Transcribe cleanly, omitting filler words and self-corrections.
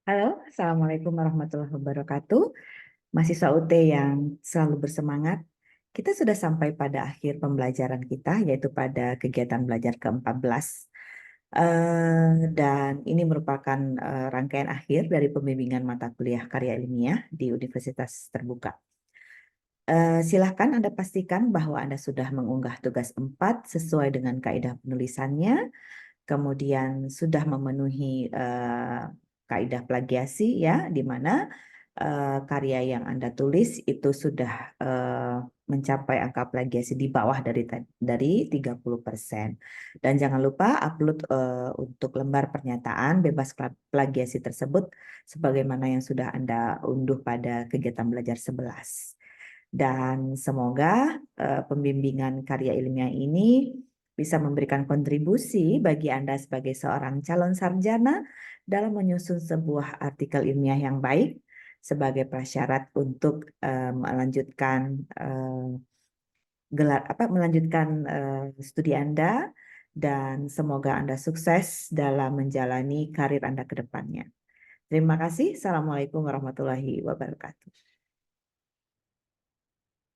Halo, Assalamualaikum warahmatullahi wabarakatuh. Mahasiswa UT yang selalu bersemangat. Kita sudah sampai pada akhir pembelajaran kita, yaitu pada kegiatan belajar ke-14. Dan ini merupakan rangkaian akhir dari pembimbingan mata kuliah karya ilmiah di Universitas Terbuka. Silahkan Anda pastikan bahwa Anda sudah mengunggah tugas 4 sesuai dengan kaidah penulisannya, kemudian sudah memenuhi kaidah plagiasi ya, di mana karya yang Anda tulis itu sudah mencapai angka plagiasi di bawah dari 30%. Dan jangan lupa upload untuk lembar pernyataan bebas plagiasi tersebut sebagaimana yang sudah Anda unduh pada kegiatan belajar 11. Dan semoga pembimbingan karya ilmiah ini bisa memberikan kontribusi bagi Anda sebagai seorang calon sarjana dalam menyusun sebuah artikel ilmiah yang baik sebagai prasyarat untuk melanjutkan studi Anda, dan semoga Anda sukses dalam menjalani karir Anda ke depannya. Terima kasih. Assalamualaikum warahmatullahi wabarakatuh.